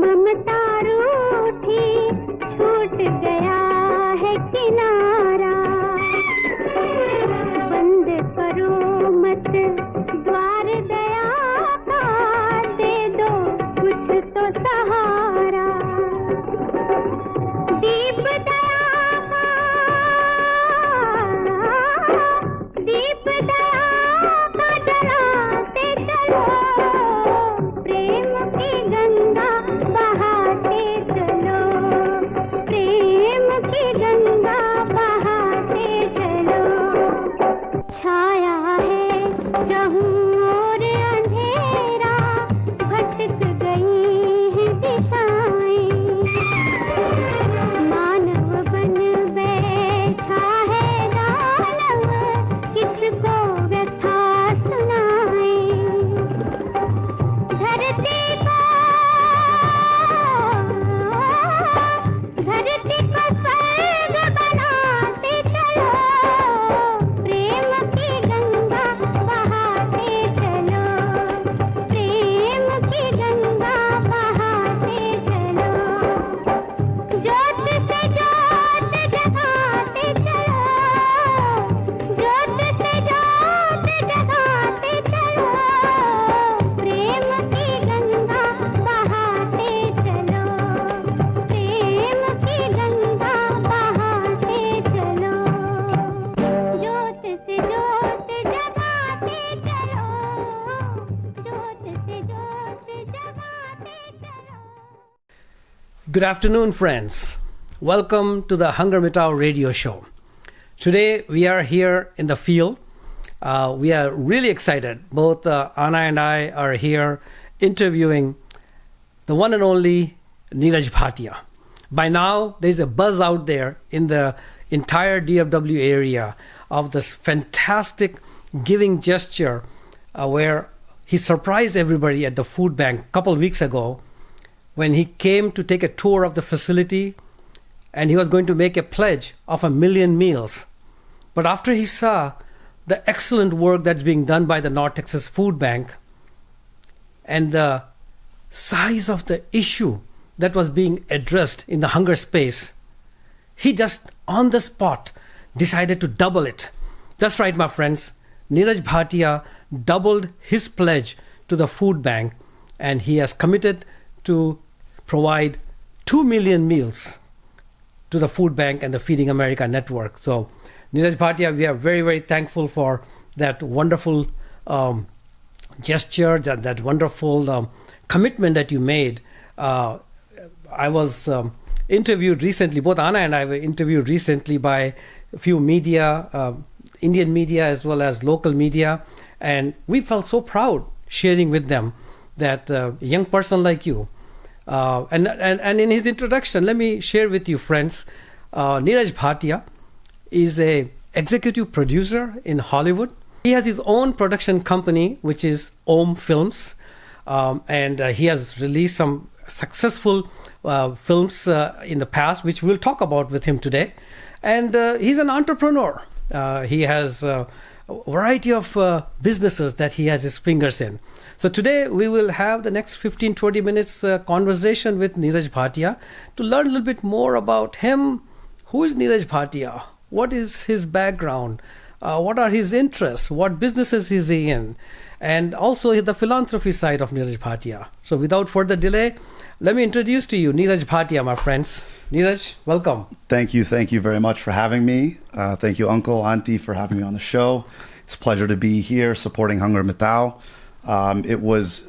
ममता रूठी छूट गया है किनारा बंद करो मत द्वार दया का दे दो कुछ तो सहारा दीप दया का जलाते चलो प्रेम की गंगा बहाते चलो प्रेम की गंगा बहाते चलो छाया है जहूं और अंधेरा भटक गई है दिशाएं मानव बन बैठा है दानव किसको व्यथा सुनाए धरती को स्वर्ग बनाते चलो प्रेम की गंगा बहाते चलो प्रेम की गंगा बहाते चलो ज्योत से ज्योत जगाते चलो ज्योत से ज्योत जगाते चलो प्रेम की गंगा बहाते चलो प्रेम की गंगा बहाते चलो ज्योत से ज्योत जगाते चलो ज्योत से ज्योत जगाते चलो Good afternoon, friends. Welcome to the HungerMitao radio show. Today we are here in the field. We are really excited. Both Anna and I are here interviewing the one and only Niraj Bhatia. By now, there's a buzz out there in the entire DFW area of this fantastic giving gesture where he surprised everybody at the food bank a couple of weeks ago when he came to take a tour of the facility and he was going to make a pledge of 1 million meals. But after he saw the excellent work that's being done by the North Texas Food Bank and the size of the issue that was being addressed in the hunger space, he just on the spot decided to double it. That's right, my friends. Niraj Bhatia doubled his pledge to the food bank and he has committed to provide 2 million meals to the food bank and the Feeding America network. So Niraj Bhatia, we are very, very thankful for that wonderful gesture, that wonderful commitment that you made. I was interviewed recently, both Anna and I were interviewed recently by a few media, Indian media as well as local media, and we felt so proud sharing with them that a young person like you, and in his introduction, let me share with you, friends, Niraj Bhatia is a executive producer in Hollywood. He has his own production company, which is Om Films, and he has released some successful films in the past, which we'll talk about with him today. And he's an entrepreneur. He has a variety of businesses that he has his fingers in. So today we will have the next 15-20 minutes conversation with Niraj Bhatia to learn a little bit more about him. Who is Niraj Bhatia? What is his background? What are his interests? What businesses is he in? And also the philanthropy side of Niraj Bhatia. So without further delay, let me introduce to you Niraj Bhatia, my friends. Niraj, welcome. Thank you very much for having me. Thank you, Uncle, Auntie, for having me on the show. It's a pleasure to be here supporting HungerMitao. It was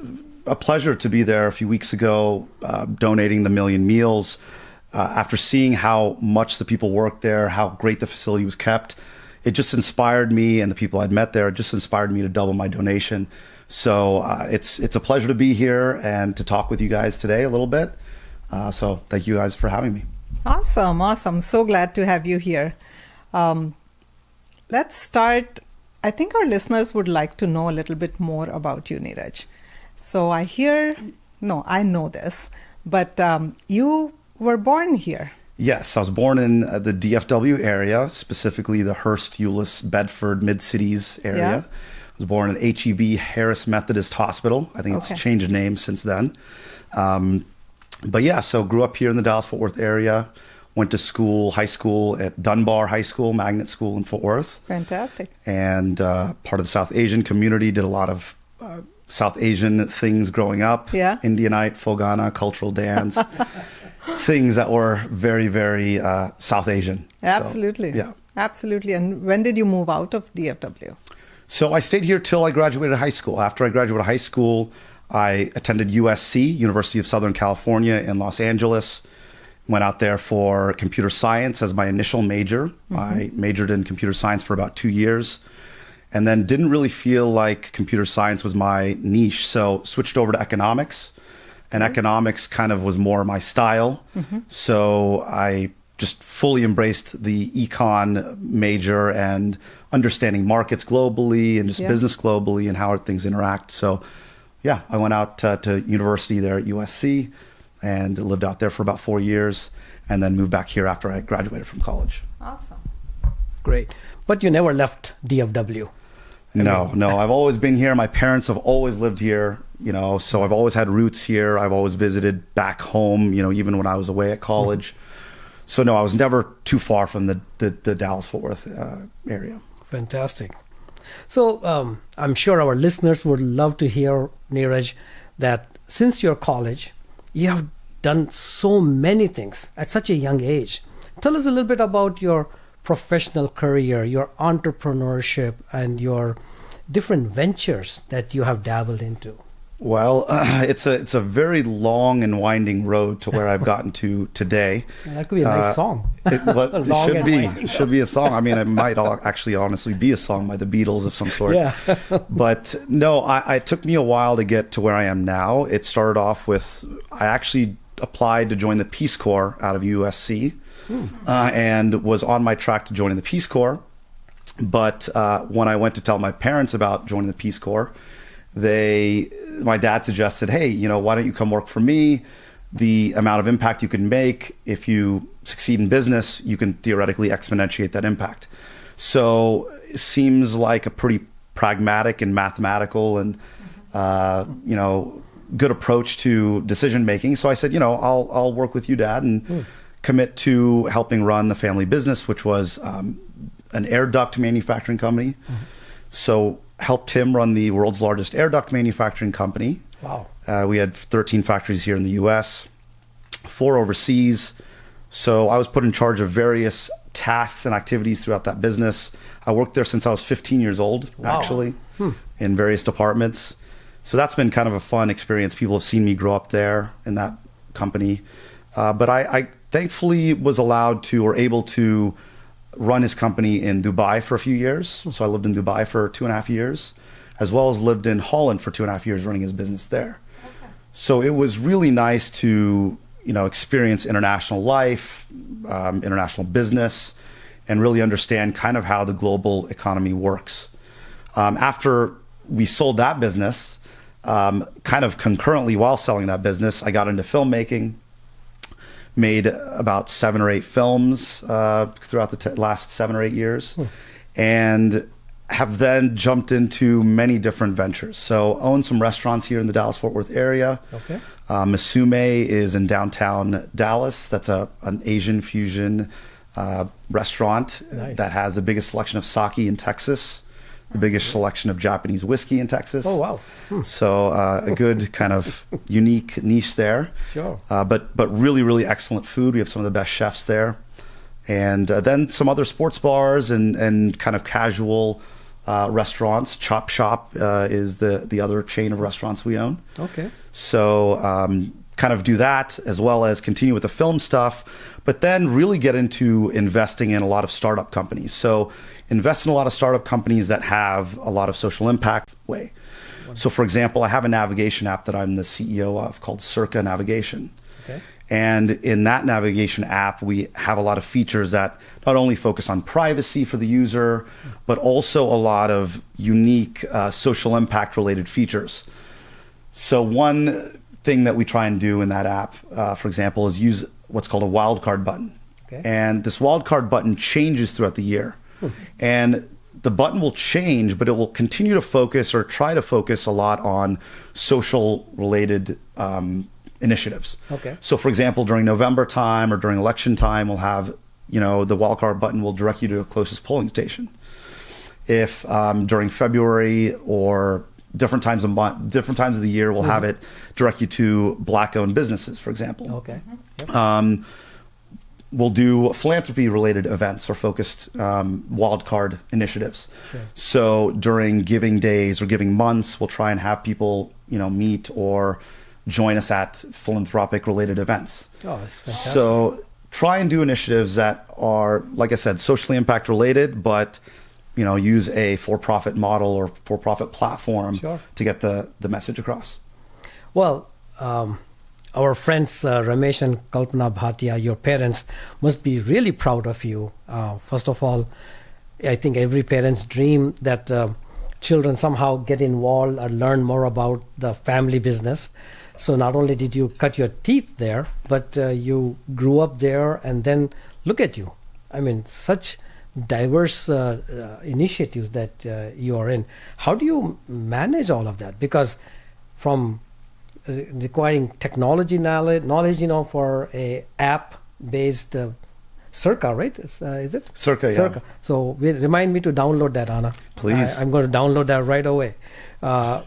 a pleasure to be there a few weeks ago, donating the 1 million meals. After seeing how much the people worked there, how great the facility was kept, it just inspired me, and the people I'd met there, it just inspired me to double my donation. So it's a pleasure to be here and to talk with you guys today a little bit. So thank you guys for having me. Awesome. So glad to have you here. Let's start. I think our listeners would like to know a little bit more about you, Niraj. So I know this, but you were born here. Yes, I was born in the DFW area, specifically the Hearst, Euless, Bedford, Mid-Cities area. Yeah. I was born at HEB Harris Methodist Hospital. I think it's changed name since then. But yeah, so grew up here in the Dallas-Fort Worth area. Went to school, high school at Dunbar High School, magnet school in Fort Worth. Fantastic. And part of the South Asian community, did a lot of South Asian things growing up. Yeah. Indianite, Fogana, cultural dance. Things that were very, very South Asian. Absolutely. So, yeah. Absolutely. And when did you move out of DFW? So I stayed here till I graduated high school. After I graduated high school, I attended USC, University of Southern California in Los Angeles. Went out there for computer science as my initial major. I majored in computer science for about 2 years, and then didn't really feel like computer science was my niche. So switched over to economics, and economics kind of was more my style. So I just fully embraced the econ major and understanding markets globally and just business globally and how things interact. So yeah, I went out to university there at USC and lived out there for about 4 years, and then moved back here after I graduated from college. Awesome. Great. But you never left DFW. No, I've always been here. My parents have always lived here, so I've always had roots here. I've always visited back home, even when I was away at college. So no, I was never too far from the Dallas-Fort Worth area. Fantastic. So I'm sure our listeners would love to hear, Niraj, that since your college, you have done so many things at such a young age. Tell us a little bit about your professional career, your entrepreneurship, and your different ventures that you have dabbled into. Well, it's a very long and winding road to where I've gotten to today. That could be a nice song. It Long should and be. winding. It should be a song. I mean, it might actually honestly be a song by the Beatles of some sort. Yeah. But no, it took me a while to get to where I am now. It started off with, I actually applied to join the Peace Corps out of USC and was on my track to joining the Peace Corps. But when I went to tell my parents about joining the Peace Corps, my dad suggested, hey, why don't you come work for me? The amount of impact you can make, if you succeed in business, you can theoretically exponentiate that impact. So it seems like a pretty pragmatic and mathematical and, good approach to decision making. So I said, I'll work with you, Dad, and commit to helping run the family business, which was an air duct manufacturing company. So helped him run the world's largest air duct manufacturing company. Wow. We had 13 factories here in the US, 4 overseas. So I was put in charge of various tasks and activities throughout that business. I worked there since I was 15 years old, actually, in various departments. So that's been kind of a fun experience. People have seen me grow up there in that company. But I thankfully was allowed to, or able to, run his company in Dubai for a few years. So I lived in Dubai for 2.5 years, as well as lived in Holland for 2.5 years running his business there. Okay. So it was really nice to, experience international life, international business, and really understand kind of how the global economy works. After we sold that business, kind of concurrently while selling that business, I got into filmmaking. Made about 7 or 8 films throughout the last 7 or 8 years, and have then jumped into many different ventures. So own some restaurants here in the Dallas-Fort Worth area. Okay. Masume is in downtown Dallas. That's an Asian fusion restaurant that has the biggest selection of sake in Texas, the biggest selection of Japanese whiskey in Texas. Oh, wow. So a good kind of unique niche there. Sure. But really, really excellent food. We have some of the best chefs there. And then some other sports bars and kind of casual restaurants. Chop Shop is the other chain of restaurants we own. Okay. So kind of do that as well as continue with the film stuff, but then really get into investing in a lot of startup companies. So invest in a lot of startup companies that have a lot of social impact way. So for example, I have a navigation app that I'm the CEO of called Circa Navigation. Okay. And in that navigation app, we have a lot of features that not only focus on privacy for the user, but also a lot of unique social impact related features. So one thing that we try and do in that app, for example, is use what's called a wildcard button. Okay. And this wildcard button changes throughout the year. And the button will change, but it will continue to focus or try to focus a lot on social related initiatives. Okay. So, for example, during November time or during election time, we'll have, the wildcard button will direct you to the closest polling station. If during February or different times of the year, we'll have it direct you to Black-owned businesses, for example. Okay. Yep. We'll do philanthropy-related events or focused wildcard initiatives. Sure. So during giving days or giving months, we'll try and have people, meet or join us at philanthropic-related events. Oh, that's fantastic. So try and do initiatives that are, like I said, socially impact-related, but use a for-profit model or for-profit platform Sure. to get the message across. Well, our friends Ramesh and Kalpana Bhatia, your parents must be really proud of you. First of all, I think every parent's dream that children somehow get involved or learn more about the family business. So not only did you cut your teeth there, but you grew up there, and then look at you. I mean, such diverse initiatives that you are in. How do you manage all of that? Because from requiring technology knowledge, for a app-based Circa, right? Is it? Circa, yeah. Circa. So remind me to download that, Anna. Please. I'm going to download that right away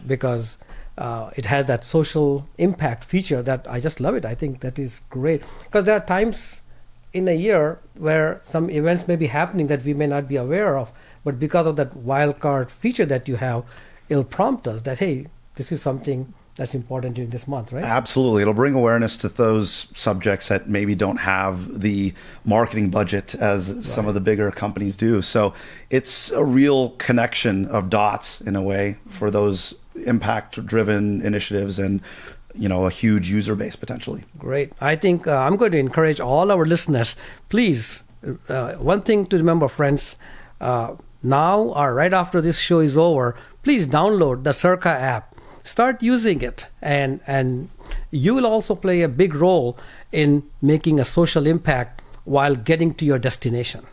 because it has that social impact feature that I just love it. I think that is great because there are times in a year where some events may be happening that we may not be aware of, but because of that wildcard feature that you have, it'll prompt us that, hey, this is something that's important during this month, right? Absolutely. It'll bring awareness to those subjects that maybe don't have the marketing budget as some of the bigger companies do. So it's a real connection of dots in a way for those impact-driven initiatives and a huge user base potentially. Great. I think I'm going to encourage all our listeners, please, one thing to remember, friends, now or right after this show is over, please download the Circa app. Start using it, and you will also play a big role in making a social impact while getting to your destination.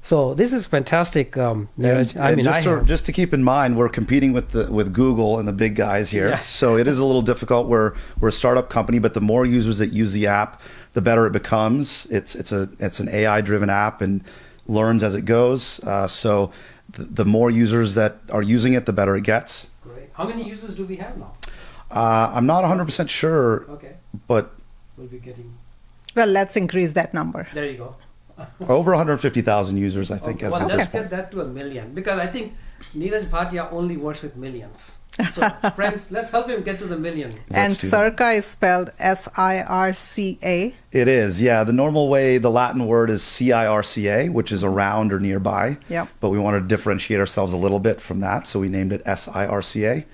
So this is fantastic, Niraj. Just to keep in mind, we're competing with Google and the big guys here. Yes. So it is a little difficult. We're a startup company, but the more users that use the app, the better it becomes. It's an AI-driven app and learns as it goes. So the more users that are using it, the better it gets. Great. How many users do we have now? I'm not 100% sure, Okay. but We'll be getting... Well, let's increase that number. There you go. over 150,000 users, I think. Well, As of let's this point. get that to 1 million, because I think Niraj Bhatia only works with millions. So, friends, let's help him get to the million. And do that. Circa is spelled Circa. It is, yeah. The normal way, the Latin word is Circa, which is around or nearby. Yep. But we wanted to differentiate ourselves a little bit from that, so we named it Circa.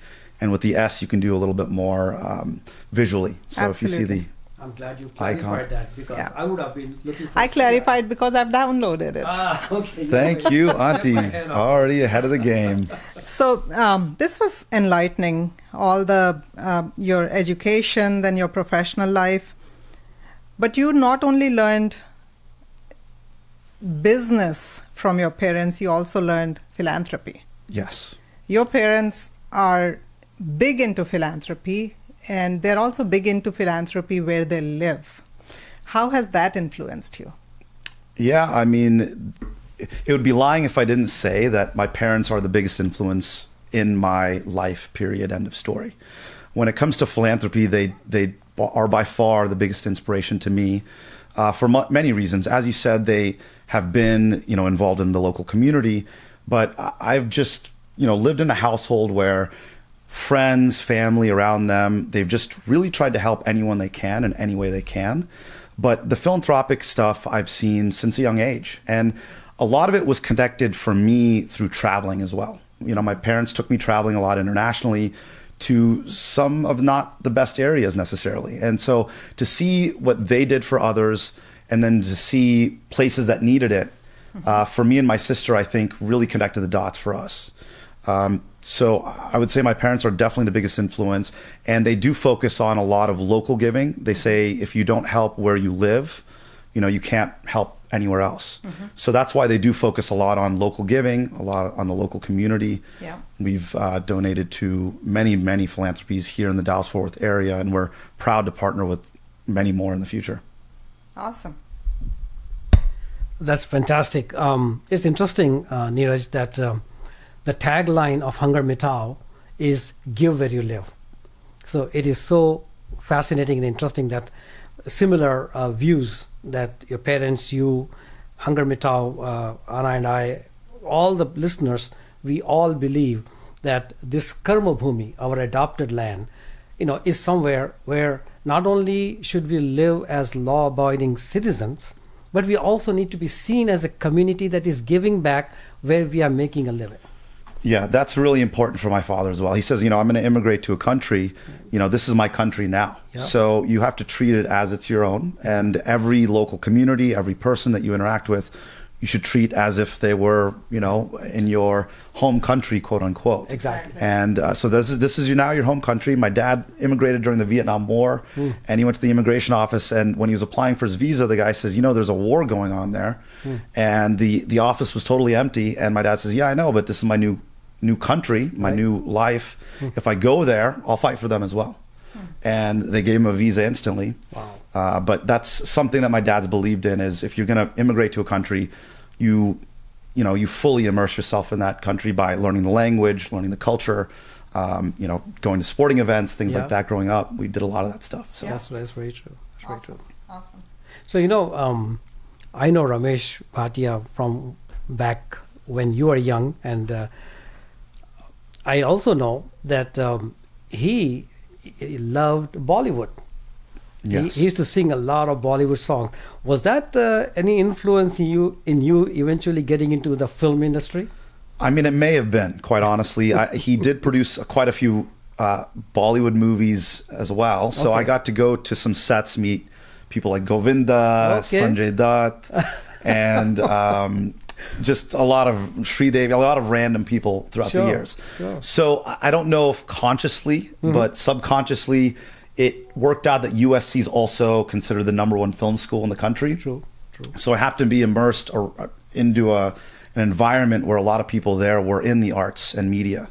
And with the S, you can do a little bit more visually. So if you see Absolutely. the I'm glad you clarified Icon. that, because Yeah. I would have been looking for I clarified because I've downloaded it. Okay. Thank you, Step Auntie. ahead of us. Already ahead of the game. So this was enlightening. All the your education, then your professional life, but you not only learned business from your parents, you also learned philanthropy. Yes. Your parents are big into philanthropy, and they're also big into philanthropy where they live. How has that influenced you? Yeah, I mean, it would be lying if I didn't say that my parents are the biggest influence in my life, period, end of story. When it comes to philanthropy, they are by far the biggest inspiration to me for many reasons. As you said, they have been, involved in the local community, but I've just, lived in a household where friends, family around them, they've just really tried to help anyone they can in any way they can. But the philanthropic stuff I've seen since a young age. And a lot of it was connected for me through traveling as well. My parents took me traveling a lot internationally to some of not the best areas necessarily. And so to see what they did for others and then to see places that needed it, for me and my sister, I think really connected the dots for us. So I would say my parents are definitely the biggest influence, and they do focus on a lot of local giving. They say if you don't help where you live, you can't help anywhere else. So that's why they do focus a lot on local giving, a lot on the local community. Yeah. We've donated to many philanthropies here in the Dallas-Fort Worth area, and we're proud to partner with many more in the future. Awesome. That's fantastic. It's interesting, Niraj, that the tagline of HungerMitao is "Give where you live." So it is so fascinating and interesting that similar views that your parents, you, HungerMitao, Anna and I, all the listeners, we all believe that this Karma Bhumi, our adopted land, is somewhere where not only should we live as law-abiding citizens, but we also need to be seen as a community that is giving back where we are making a living. Yeah, that's really important for my father as well. He says, I'm going to immigrate to a country, this is my country now. Yeah. So you have to treat it as it's your own. And every local community, every person that you interact with, you should treat as if they were, in your home country, quote unquote. Exactly. And so this is now your home country. My dad immigrated during the Vietnam War, and he went to the immigration office. And when he was applying for his visa, the guy says, there's a war going on there. And the office was totally empty. And my dad says, yeah, I know, but this is my new country, my new life. If I go there, I'll fight for them as well. And they gave him a visa instantly. Wow. But that's something that my dad's believed in, is if you're going to immigrate to a country, you fully immerse yourself in that country by learning the language, learning the culture, going to sporting events, things like that. Growing up, we did a lot of that stuff. So That's very true. That's very true. Awesome. So, I know Ramesh Bhatia from back when you were young, and I also know that he loved Bollywood. yes. He used to sing a lot of Bollywood songs. Was that any influence in you eventually getting into the film industry? I mean, it may have been, quite honestly. He did produce quite a few Bollywood movies as well. So I got to go to some sets, meet people like Govinda, Sanjay Dutt, and just a lot of Sridevi, a lot of random people throughout the years. Sure. So I don't know if consciously, but subconsciously, it worked out that USC is also considered the #1 film school in the country. True. So I happened to be immersed into an environment where a lot of people there were in the arts and media.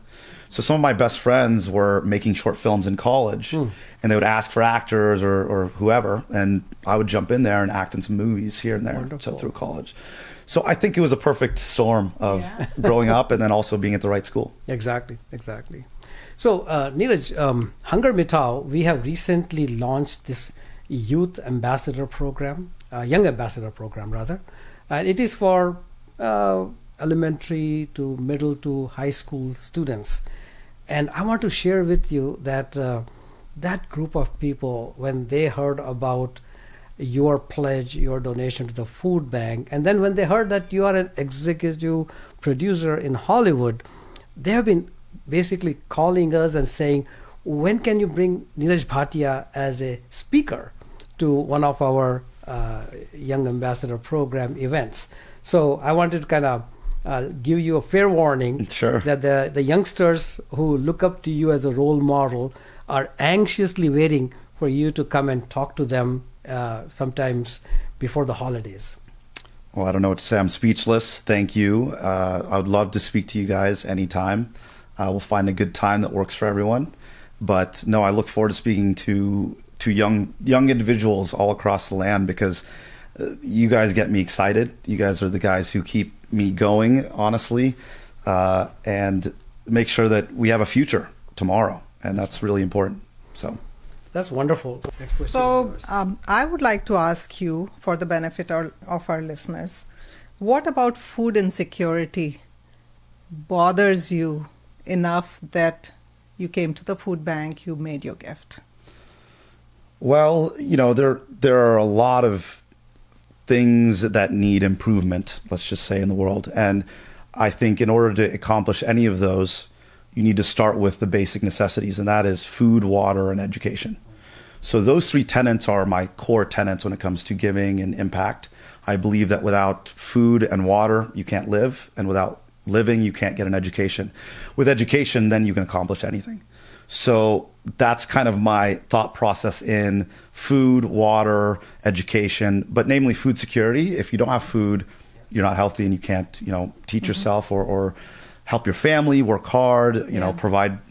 So some of my best friends were making short films in college, and they would ask for actors or whoever, and I would jump in there and act in some movies here and there. Wonderful. So through college. So I think it was a perfect storm of growing up and then also being at the right school. Exactly. So, Niraj, HungerMitao, we have recently launched this youth ambassador program, young ambassador program rather, and it is for elementary to middle to high school students. And I want to share with you that that group of people, when they heard about your pledge, your donation to the food bank, and then when they heard that you are an executive producer in Hollywood, they have been basically calling us and saying, when can you bring Niraj Bhatia as a speaker to one of our Young Ambassador Program events? So I wanted to kind of give you a fair warning that the youngsters who look up to you as a role model are anxiously waiting for you to come and talk to them sometimes before the holidays. Well, I don't know what to say. I'm speechless. Thank you. I would love to speak to you guys anytime. We'll find a good time that works for everyone. But no, I look forward to speaking to young individuals all across the land, because you guys get me excited. You guys are the guys who keep me going, honestly, and make sure that we have a future tomorrow. And that's really important. So that's wonderful. So I would like to ask you, for the benefit of our listeners, what about food insecurity bothers you enough that you came to the food bank, you made your gift? Well, there are a lot of things that need improvement, let's just say, in the world. And I think in order to accomplish any of those, you need to start with the basic necessities, and that is food, water, and education. So those 3 tenets are my core tenets when it comes to giving and impact. I believe that without food and water, you can't live, and without living, you can't get an education. With education, then you can accomplish anything. So that's kind of my thought process in food, water, education, but namely food security. If you don't have food, you're not healthy and you can't, teach yourself or help your family, work hard,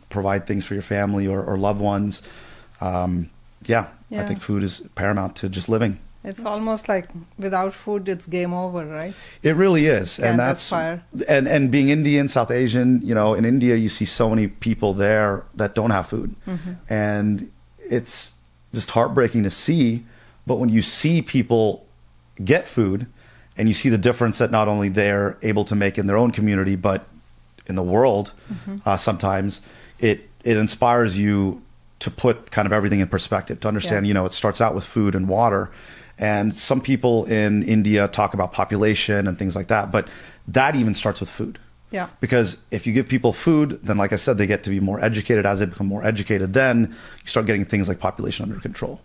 provide things for your family or loved ones. I think food is paramount to just living. It's almost like without food, it's game over, right? It really is. And that's fire. And being Indian, South Asian, in India, you see so many people there that don't have food. And it's just heartbreaking to see. But when you see people get food and you see the difference that not only they're able to make in their own community, but in the world, sometimes it inspires you to put kind of everything in perspective, to understand, it starts out with food and water. And some people in India talk about population and things like that, but that even starts with food. Yeah. Because if you give people food, then like I said, they get to be more educated. As they become more educated, then you start getting things like population under control.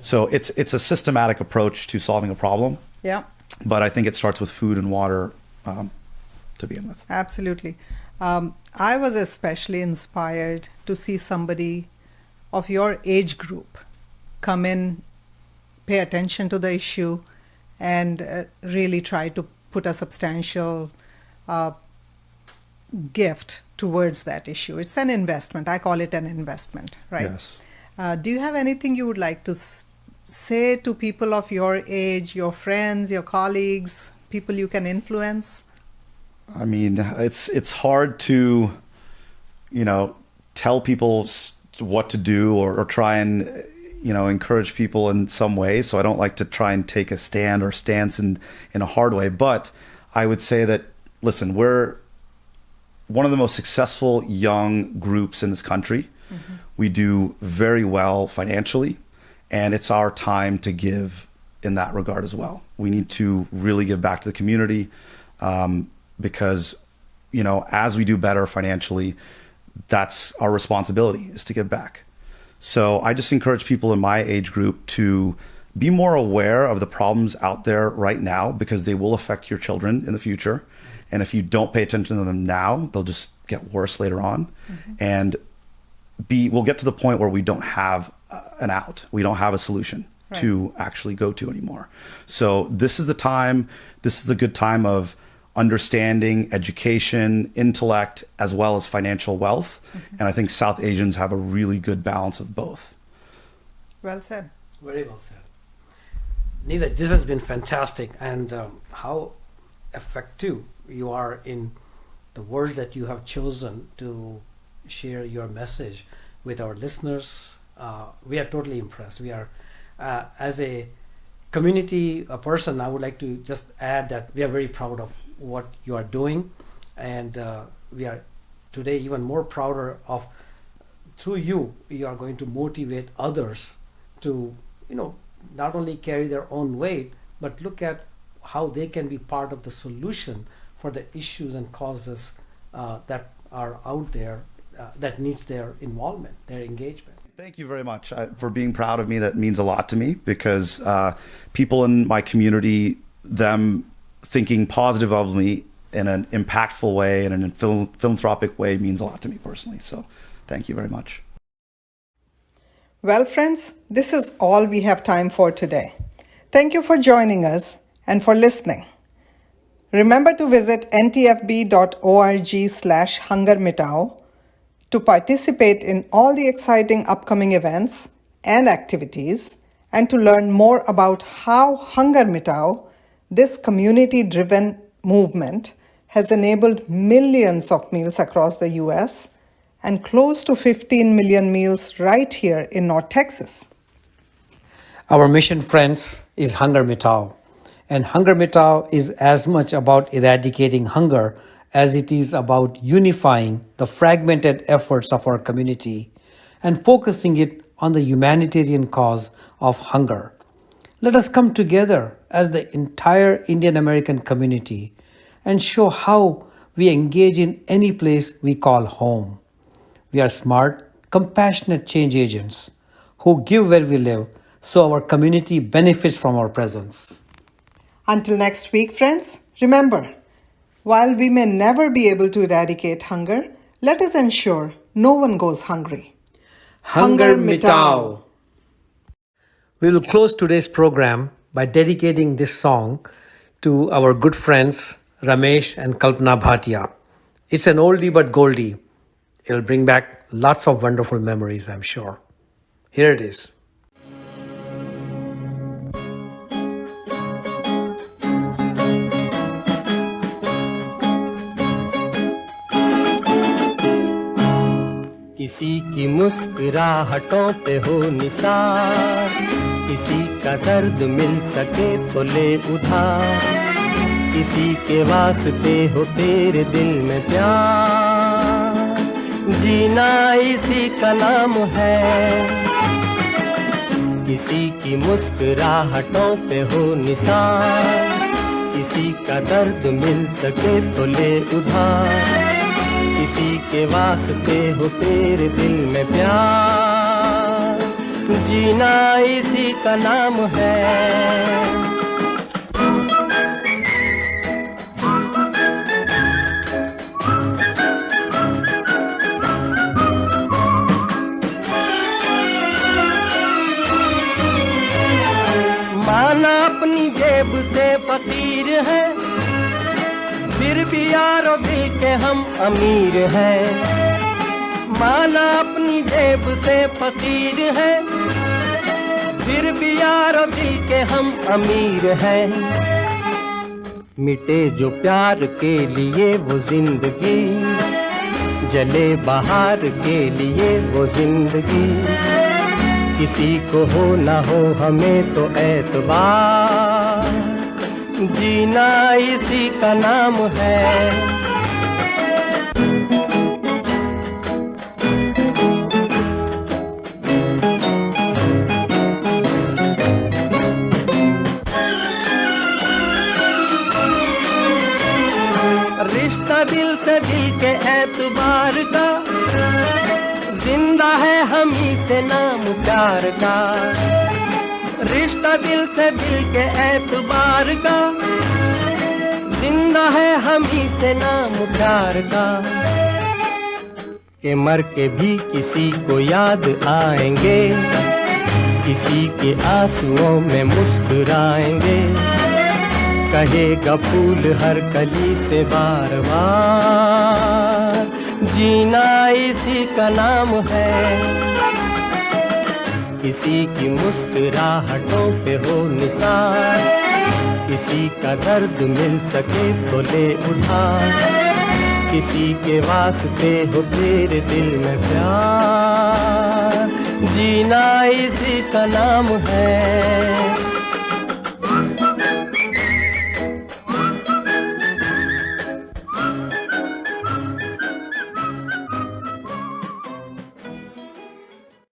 So it's a systematic approach to solving a problem. Yeah. But I think it starts with food and water to begin with. Absolutely. I was especially inspired to see somebody of your age group come in, pay attention to the issue, and really try to put a substantial gift towards that issue. It's an investment. I call it an investment, right? Yes. Do you have anything you would like to say to people of your age, your friends, your colleagues, people you can influence? I mean, it's hard to, tell people what to do or try and encourage people in some way. So I don't like to try and take a stand or stance in a hard way. But I would say that, listen, we're one of the most successful young groups in this country. We do very well financially, and it's our time to give in that regard as well. We need to really give back to the community because, as we do better financially, that's our responsibility, is to give back. So I just encourage people in my age group to be more aware of the problems out there right now, because they will affect your children in the future. And if you don't pay attention to them now, they'll just get worse later on. And we'll get to the point where we don't have an out. We don't have a solution to actually go to anymore. So this is the time, this is a good time of understanding, education, intellect, as well as financial wealth. And I think South Asians have a really good balance of both. Well said. Very well said. Niraj, this has been fantastic, and how effective you are in the words that you have chosen to share your message with our listeners. We are totally impressed. We are, as a community, a person, I would like to just add that we are very proud of what you are doing, and we are today even more prouder of, through you are going to motivate others to not only carry their own weight, but look at how they can be part of the solution for the issues and causes that are out there that needs their involvement, their engagement. Thank you very much for being proud of me. That means a lot to me, because people in my community, them thinking positive of me in an impactful way and in a philanthropic way, means a lot to me personally. So thank you very much. Well, friends, this is all we have time for today. Thank you for joining us and for listening. Remember to visit ntfb.org/HungerMitao to participate in all the exciting upcoming events and activities, and to learn more about how HungerMitao, this community-driven movement, has enabled millions of meals across the U.S. and close to 15 million meals right here in North Texas. Our mission, friends, is HungerMitao. And HungerMitao is as much about eradicating hunger as it is about unifying the fragmented efforts of our community and focusing it on the humanitarian cause of hunger. Let us come together as the entire Indian American community and show how we engage in any place we call home. We are smart, compassionate change agents who give where we live, so our community benefits from our presence. Until next week, friends, remember, while we may never be able to eradicate hunger, let us ensure no one goes hungry. HungerMitao. We will close today's program by dedicating this song to our good friends Ramesh and Kalpana Bhatia. It's an oldie but goldie. It'll bring back lots of wonderful memories, I'm sure. Here it is. किसी की मुस्कुराहटों पे हो निसार, किसी का दर्द मिल सके तो ले उधार, किसी के वास्ते हो तेरे दिल में प्यार, जीना इसी का नाम है। किसी की मुस्कुराहटों पे हो निसार, किसी का दर्द मिल सके तो ले उधार, किसी के वास्ते हो तेरे दिल में प्यार, जीना इसी का नाम है। माना अपनी जेब से फकीर है, फिर भी यारो दिल के हम अमीर हैं। माना अपनी जेब से फकीर है, फिर भी यारो दिल के हम अमीर हैं। मिटे जो प्यार के लिए वो जिंदगी, जले बहार के लिए वो जिंदगी, किसी को हो ना हो हमें तो एतबार, जीना इसी का नाम है। रिश्ता दिल से दिल के एतबार का, जिंदा है हम ही से नाम प्यार का। रिश्ता दिल से दिल के एतबार का, जिंदा है हम ही से नाम प्यार का। के मर के भी किसी को याद आएंगे, किसी के आंसुओं में मुस्कुराएंगे, कहेगा फूल हर कली से बार बार, जीना इसी का नाम है। किसी की मुस्कुराहटों पे हो निसार, किसी का दर्द मिल सके तो ले उधार, किसी के वास्ते हो तेरे दिल में प्यार, जीना इसी का नाम है।